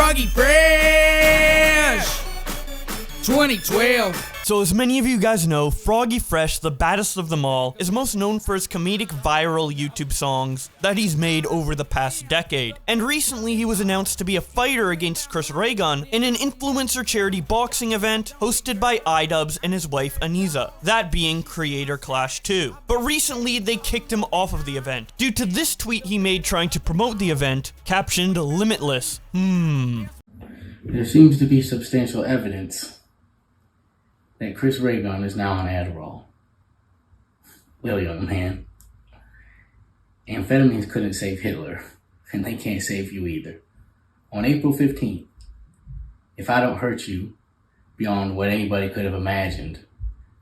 Froggy Fresh 2012. So as many of you guys know, Froggy Fresh, the baddest of them all, is most known for his comedic viral YouTube songs that he's made over the past decade. And recently he was announced to be a fighter against Chris Ray-Gun in an influencer charity boxing event hosted by iDubbbz and his wife Aniza, that being Creator Clash 2. But recently they kicked him off of the event due to this tweet he made trying to promote the event, captioned Limitless. There seems to be substantial evidence that Chris Ray-Gun is now on Adderall. Well, young man, amphetamines couldn't save Hitler, and they can't save you either. On April 15th, if I don't hurt you beyond what anybody could have imagined,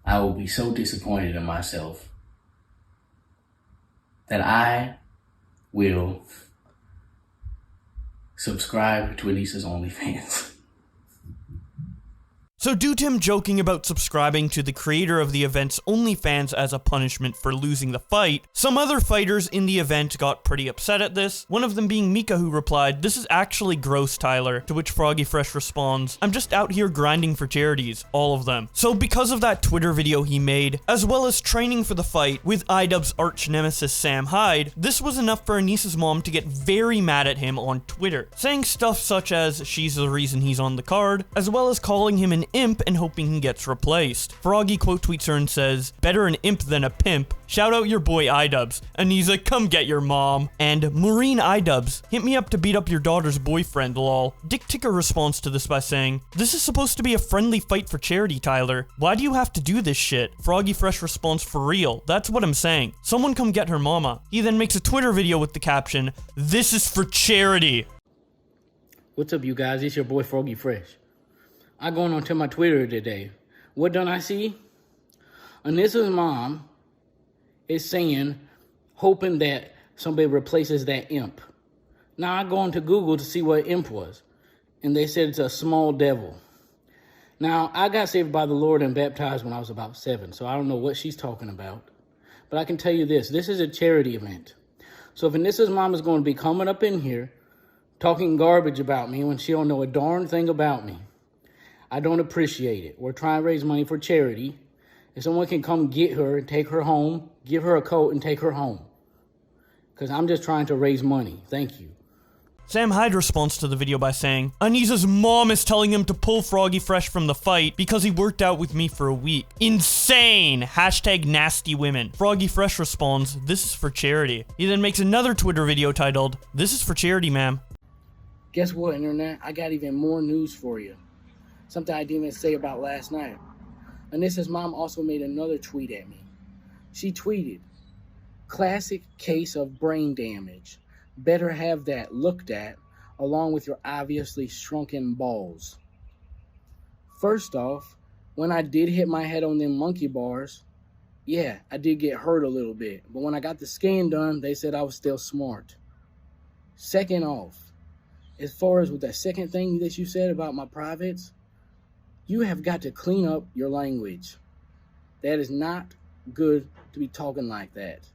I will be so disappointed in myself that I will subscribe to Anissa's OnlyFans. So due to him joking about subscribing to the creator of the event's OnlyFans as a punishment for losing the fight, some other fighters in the event got pretty upset at this, one of them being Mika, who replied, "This is actually gross, Tyler," to which Froggy Fresh responds, "I'm just out here grinding for charities, all of them." So because of that Twitter video he made, as well as training for the fight with iDubbbz arch nemesis Sam Hyde, this was enough for Anissa's mom to get very mad at him on Twitter, saying stuff such as she's the reason he's on the card, as well as calling him an imp and hoping he gets replaced. Froggy quote tweets her and says, "Better an imp than a pimp. Shout out your boy iDubbbz. Aniza, come get your mom." And Maureen iDubbbz, "Hit me up to beat up your daughter's boyfriend, lol." Dick Ticker responds to this by saying, "This is supposed to be a friendly fight for charity, Tyler. Why do you have to do this shit?" Froggy Fresh responds, "For real, that's what I'm saying. Someone come get her mama." He then makes a Twitter video with the caption, "This is for charity." What's up, you guys? It's your boy Froggy Fresh. I going on to my Twitter today. What done I see? Anissa's mom is saying, hoping that somebody replaces that imp. Now I go on to Google to see what imp was, and they said it's a small devil. Now I got saved by the Lord and baptized when I was about 7, so I don't know what she's talking about. But I can tell you this is a charity event. So if Anissa's mom is going to be coming up in here talking garbage about me when she don't know a darn thing about me, I don't appreciate it. We're trying to raise money for charity. If someone can come get her and take her home, give her a coat and take her home. Because I'm just trying to raise money. Thank you. Sam Hyde responds to the video by saying, "Anisa's mom is telling him to pull Froggy Fresh from the fight because he worked out with me for a week. Insane! Hashtag nasty women." Froggy Fresh responds, "This is for charity." He then makes another Twitter video titled, "This is for charity, ma'am." Guess what, Internet? I got even more news for you. Something I didn't even say about last night. Anissa's mom also made another tweet at me. She tweeted, "Classic case of brain damage. Better have that looked at along with your obviously shrunken balls." First off, when I did hit my head on them monkey bars, yeah, I did get hurt a little bit. But when I got the scan done, they said I was still smart. Second off, as far as with that second thing that you said about my privates, you have got to clean up your language. That is not good to be talking like that.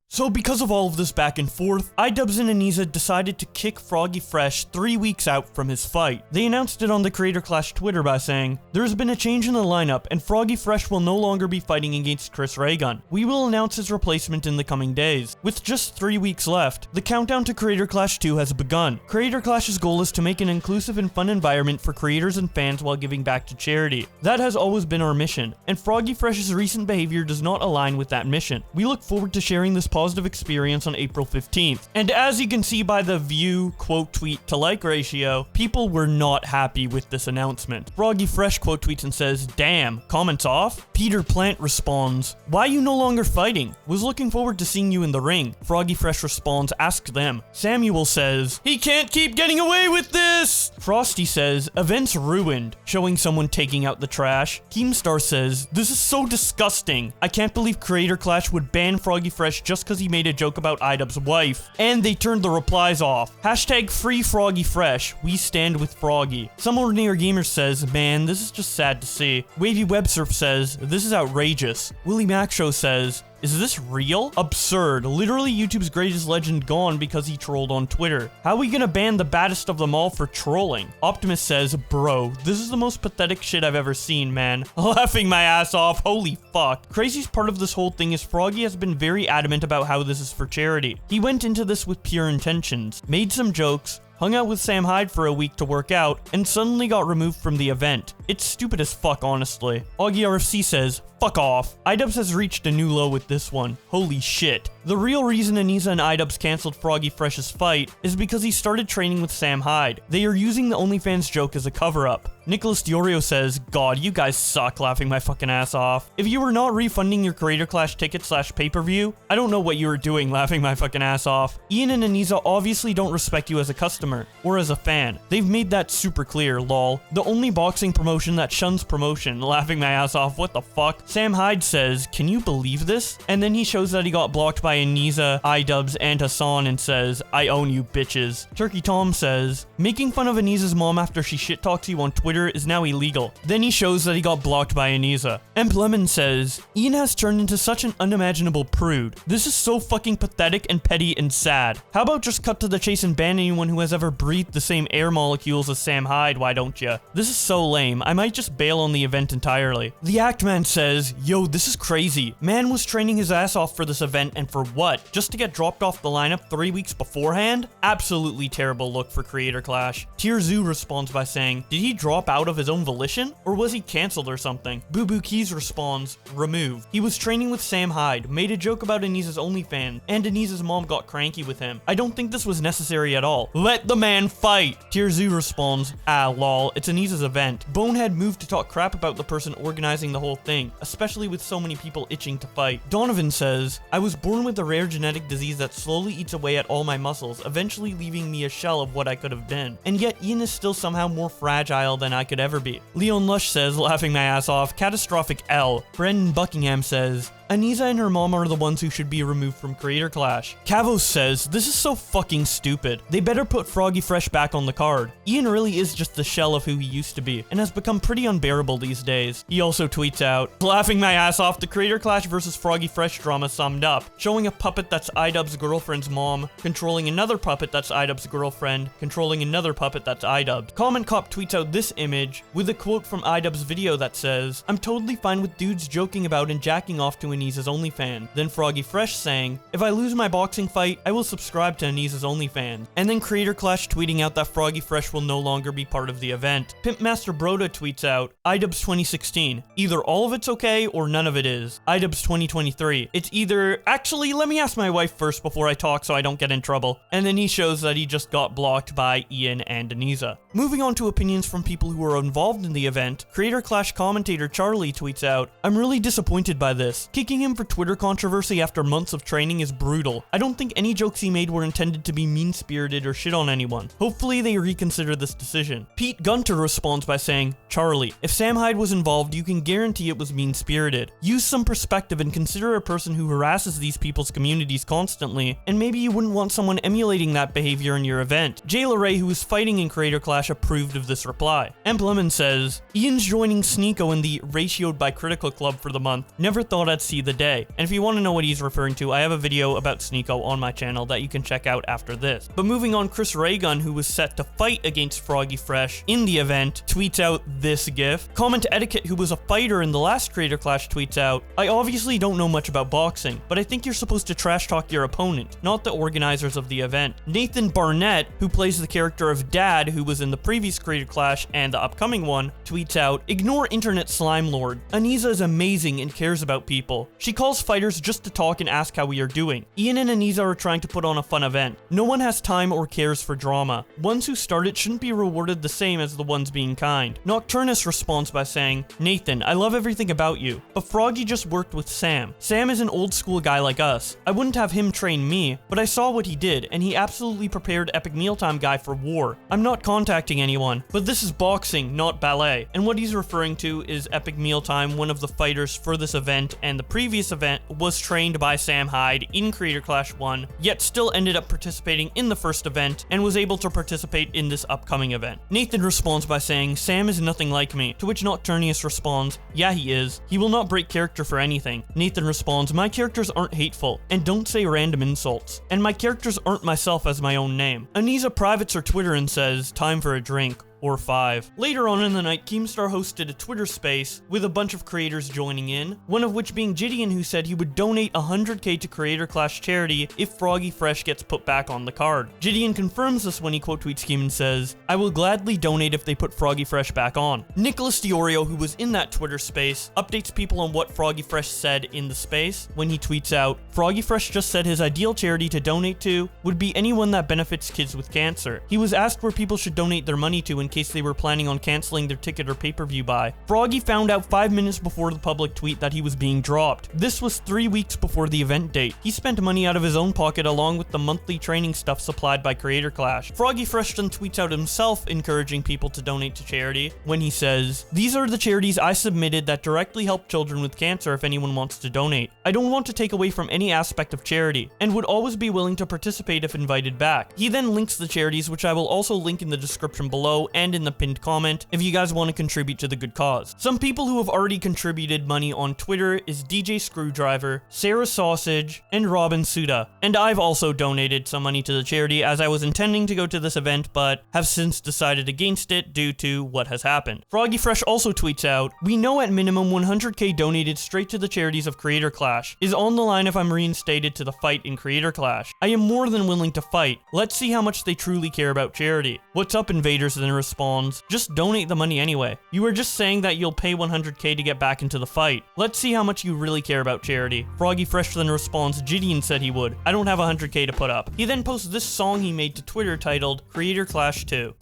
So because of all of this back and forth, iDubbbz and Aniza decided to kick Froggy Fresh 3 weeks out from his fight. They announced it on the Creator Clash Twitter by saying, "There has been a change in the lineup and Froggy Fresh will no longer be fighting against Chris Ray-Gun. We will announce his replacement in the coming days." With just 3 weeks left, the countdown to Creator Clash 2 has begun. Creator Clash's goal is to make an inclusive and fun environment for creators and fans while giving back to charity. That has always been our mission, and Froggy Fresh's recent behavior does not align with that mission. We look forward to sharing this positive experience on April 15th. And as you can see by the view quote tweet to like ratio, people were not happy with this announcement. Froggy Fresh quote tweets and says, "Damn, comments off?" Peter Plant responds, "Why you no longer fighting? Was looking forward to seeing you in the ring." Froggy Fresh responds, "Ask them." Samuel says, "He can't keep getting away with this." Frosty says, "Events ruined," showing someone taking out the trash. Keemstar says, "This is so disgusting. I can't believe Creator Clash would ban Froggy Fresh just because he made a joke about iDubbbz's wife." And they turned the replies off. Hashtag free Froggy Fresh. We stand with Froggy. Some Ordinary Gamer says, "Man, this is just sad to see." Wavy Websurf says, "This is outrageous." Willie Mac Show says, Is this real? Absurd. Literally YouTube's greatest legend gone because he trolled on Twitter. How are we gonna ban the baddest of them all for trolling? Optimus says, bro, this is the most pathetic shit I've ever seen, man. Laughing my ass off, holy fuck. Craziest part of this whole thing is Froggy has been very adamant about how this is for charity. He went into this with pure intentions, made some jokes, hung out with Sam Hyde for a week to work out, and suddenly got removed from the event. It's stupid as fuck, honestly. Augie RFC says, fuck off. iDubbbz has reached a new low with this one. Holy shit. The real reason Anisa and iDubbbz canceled Froggy Fresh's fight is because he started training with Sam Hyde. They are using the OnlyFans joke as a cover-up. Nicholas Diorio says, God, you guys suck, laughing my fucking ass off. If you were not refunding your Creator Clash ticket / pay-per-view, I don't know what you were doing, laughing my fucking ass off. Ian and Anisa obviously don't respect you as a customer, or as a fan. They've made that super clear, lol. The only boxing promotion that shuns promotion, laughing my ass off, what the fuck? Sam Hyde says, can you believe this? And then he shows that he got blocked by Anisa, iDubbbz, and Hassan and says, I own you bitches. Turkey Tom says, making fun of Anisa's mom after she shit talks you on Twitter is now illegal. Then he shows that he got blocked by Anisa. Emp Lemon says, Ian has turned into such an unimaginable prude. This is so fucking pathetic and petty and sad. How about just cut to the chase and ban anyone who has ever breathed the same air molecules as Sam Hyde, why don't ya? This is so lame. I might just bail on the event entirely. The Act Man says, yo, this is crazy. Man was training his ass off for this event, and for what? Just to get dropped off the lineup 3 weeks beforehand? Absolutely terrible look for Creator Clash. Tier Zoo responds by saying, did he drop out of his own volition? Or was he cancelled or something? Boo Boo Keys responds, removed. He was training with Sam Hyde, made a joke about Anisa's OnlyFans, and Anisa's mom got cranky with him. I don't think this was necessary at all. Let the man fight! Tier Zoo responds, ah lol, it's Anisa's event. Bonehead moved to talk crap about the person organizing the whole thing, especially with so many people itching to fight. Donovan says, I was born with a rare genetic disease that slowly eats away at all my muscles, eventually leaving me a shell of what I could have been. And yet Ian is still somehow more fragile than I could ever be. Leon Lush says, laughing my ass off, catastrophic L. Brendan Buckingham says, Anisa and her mom are the ones who should be removed from Creator Clash. Cavos says, this is so fucking stupid. They better put Froggy Fresh back on the card. Ian really is just the shell of who he used to be, and has become pretty unbearable these days. He also tweets out, laughing my ass off, the Creator Clash versus Froggy Fresh drama summed up, showing a puppet that's iDubbbz's girlfriend's mom, controlling another puppet that's iDubbbz's girlfriend, controlling another puppet that's iDubbbz. Comment Cop tweets out this image with a quote from iDubbbz's video that says, I'm totally fine with dudes joking about and jacking off to Anisa's OnlyFans. Then Froggy Fresh saying, if I lose my boxing fight, I will subscribe to Anisa's OnlyFans. And then Creator Clash tweeting out that Froggy Fresh will no longer be part of the event. Pimp Master Broda tweets out, iDubbbz 2016, either all of it's okay or none of it is. iDubbbz 2023, it's either, actually let me ask my wife first before I talk so I don't get in trouble. And then he shows that he just got blocked by Ian and Anisa. Moving on to opinions from people who were involved in the event, Creator Clash commentator Charlie tweets out, I'm really disappointed by this. Kicking him for Twitter controversy after months of training is brutal. I don't think any jokes he made were intended to be mean-spirited or shit on anyone. Hopefully they reconsider this decision. Pete Gunter responds by saying, Charlie, if Sam Hyde was involved, you can guarantee it was mean-spirited. Use some perspective and consider a person who harasses these people's communities constantly, and maybe you wouldn't want someone emulating that behavior in your event. Jay LeRae, who was fighting in Creator Clash, approved of this reply. Emp Lemon says, Ian's joining Sneeko in the Ratioed by Critical Club for the month. Never thought I'd see the day. And if you want to know what he's referring to, I have a video about Sneeko on my channel that you can check out after this. But moving on, Chris Raygun, who was set to fight against Froggy Fresh in the event, tweets out this gif. Comment Etiquette, who was a fighter in the last Creator Clash, tweets out, I obviously don't know much about boxing, but I think you're supposed to trash talk your opponent, not the organizers of the event. Nathan Barnett, who plays the character of Dad, who was in the previous Creator Clash and the upcoming one, tweets out, ignore internet slime lord. Anisa is amazing and cares about people. She calls fighters just to talk and ask how we are doing. Ian and Anisa are trying to put on a fun event. No one has time or cares for drama. Ones who start it shouldn't be rewarded the same as the ones being kind. Nocturnus responds by saying, Nathan, I love everything about you, but Froggy just worked with Sam. Sam is an old school guy like us. I wouldn't have him train me, but I saw what he did, and he absolutely prepared Epic Mealtime Guy for war. I'm not contacting anyone, but this is boxing, not ballet. And what he's referring to is Epic Mealtime, one of the fighters for this event and the previous event was trained by Sam Hyde in Creator Clash 1, yet still ended up participating in the first event and was able to participate in this upcoming event. Nathan responds by saying, "Sam is nothing like me," to which Nocturnius responds, "Yeah, he is. He will not break character for anything." Nathan responds, "My characters aren't hateful, and don't say random insults. And my characters aren't myself as my own name." Anisa privates her Twitter and says, "Time for a drink." Or 5. Later on in the night, Keemstar hosted a Twitter space with a bunch of creators joining in, one of which being Gideon, who said he would donate 100k to Creator Clash charity if Froggy Fresh gets put back on the card. Gideon confirms this when he quote tweets Keem and says, "I will gladly donate if they put Froggy Fresh back on." Nicholas Diorio, who was in that Twitter space, updates people on what Froggy Fresh said in the space when he tweets out, "Froggy Fresh just said his ideal charity to donate to would be anyone that benefits kids with cancer. He was asked where people should donate their money to in case they were planning on canceling their ticket or pay-per-view buy. Froggy found out 5 minutes before the public tweet that he was being dropped. This was 3 weeks before the event date. He spent money out of his own pocket along with the monthly training stuff supplied by Creator Clash." Froggy Fresh then tweets out himself encouraging people to donate to charity when he says, "These are the charities I submitted that directly help children with cancer if anyone wants to donate. I don't want to take away from any aspect of charity and would always be willing to participate if invited back." He then links the charities, which I will also link in the description below and in the pinned comment if you guys want to contribute to the good cause. Some people who have already contributed money on Twitter is DJ Screwdriver, Sarah Sausage, and Robin Suda. And I've also donated some money to the charity as I was intending to go to this event but have since decided against it due to what has happened. Froggy Fresh also tweets out, "We know at minimum 100k donated straight to the charities of Creator Clash is on the line if I'm reinstated to the fight in Creator Clash. I am more than willing to fight. Let's see how much they truly care about charity." What's up, Invaders then responds, "Just donate the money anyway. You were just saying that you'll pay 100k to get back into the fight. Let's see how much you really care about charity." Froggy Fresh then responds, "Gideon said he would. I don't have 100k to put up." He then posts this song he made to Twitter titled Creator Clash 2.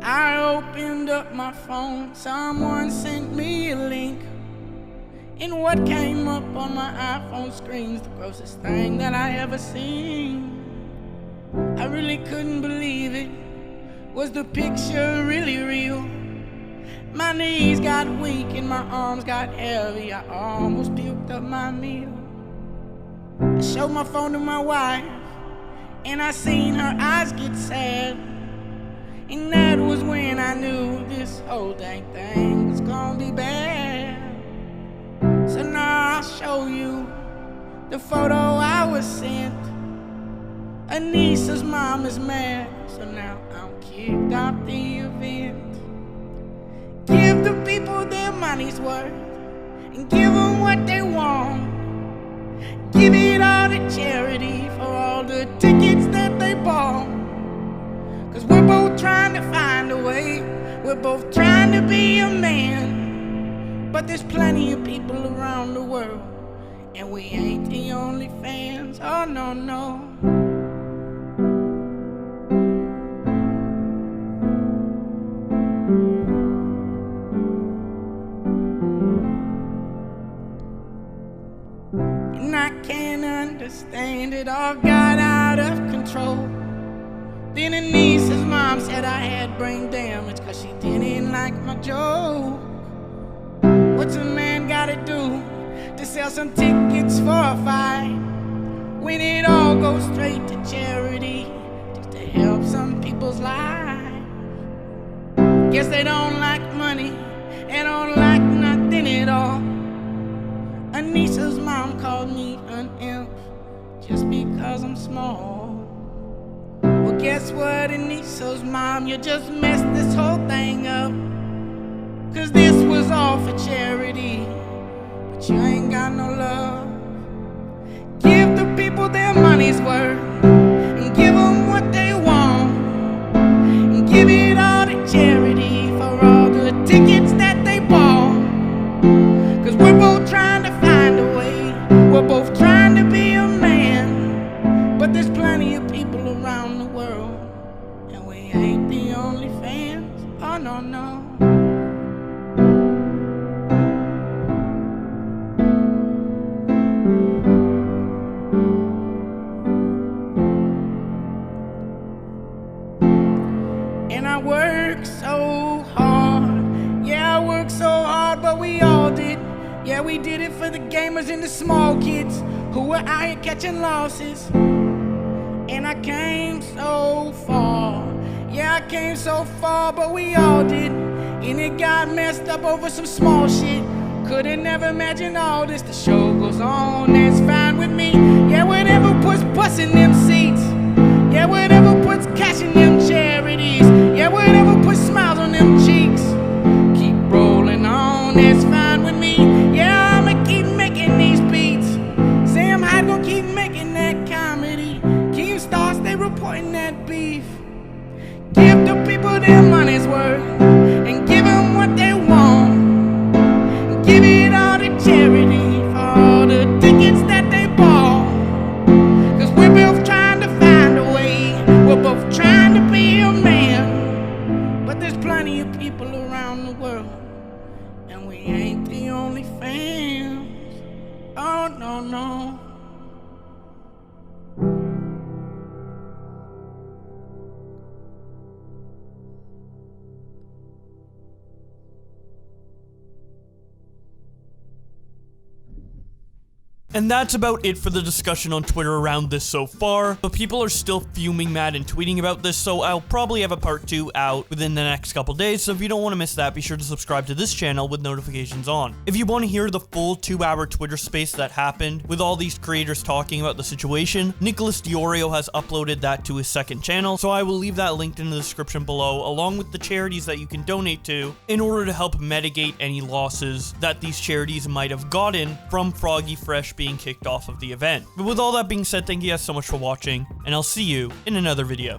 I opened up my phone, someone sent me a link, and what came up on my iPhone screen's the grossest thing that I ever seen. I really couldn't believe it. Was the picture really real? My knees got weak and my arms got heavy. I almost puked up my meal. I showed my phone to my wife and I seen her eyes get sad. And that was when I knew this whole dang thing was gonna be bad. So now I'll show you the photo I was sent. Anissa's mom is mad, so now I'm kicked out the event. Give the people their money's worth and give them what they want. Give it all to charity for all the tickets that they bought. Cause we're both trying to find a way, we're both trying to be a man. But there's plenty of people around the world and we ain't the only fans. Oh no, no. And I can't understand, it all got out of control. Then Anissa's mom said I had brain damage cause she didn't like my joke. What's a man gotta do to sell some tickets for a fight when it all goes straight to charity just to help some people's lives? Guess they don't like money and don't like nothing at all. Anissa's mom called me an imp just because I'm small. Well, guess what, Anissa's mom, you just messed this whole thing up. Cause this was all for charity, but you ain't got no love. Give the people their money's worth and give them what they want. And give it all to charity for all the tickets that they bought. Cause we're both trying to find a way, we're both trying to be a man. But there's plenty of people around the world and we ain't the only fans. Oh no, no. And I work so hard, yeah, I work so hard, but we all did. Yeah, we did it for the gamers and the small kids who were out here catching losses. And I came so far. Yeah, I came so far, but we all did. And it got messed up over some small shit. Couldn't never imagine all this. The show goes on, that's fine with me. Yeah, whatever puts butts in them seats. Yeah, whatever puts cash in them charities. Yeah, whatever puts smiles on them cheeks. Keep rolling on, that's fine with me. Yeah, I'ma keep making these beats. Sam Hyde gon' keep making that comedy. Keemstar stay reporting that beef. Give the people their money's worth and give them what they want. Give it all to charity for all the tickets that they bought. Cause we're both trying to find a way. We're both trying to be a man. But there's plenty of people around the world, and we ain't the only fans. Oh no, no. And that's about it for the discussion on Twitter around this so far, but people are still fuming mad and tweeting about this, so I'll probably have a part 2 out within the next couple days, so if you don't want to miss that, be sure to subscribe to this channel with notifications on. If you want to hear the full 2-hour Twitter space that happened with all these creators talking about the situation, Nicholas Diorio has uploaded that to his second channel, so I will leave that linked in the description below, along with the charities that you can donate to in order to help mitigate any losses that these charities might have gotten from Froggy Fresh being kicked off of the event. But with all that being said, thank you guys so much for watching, and I'll see you in another video.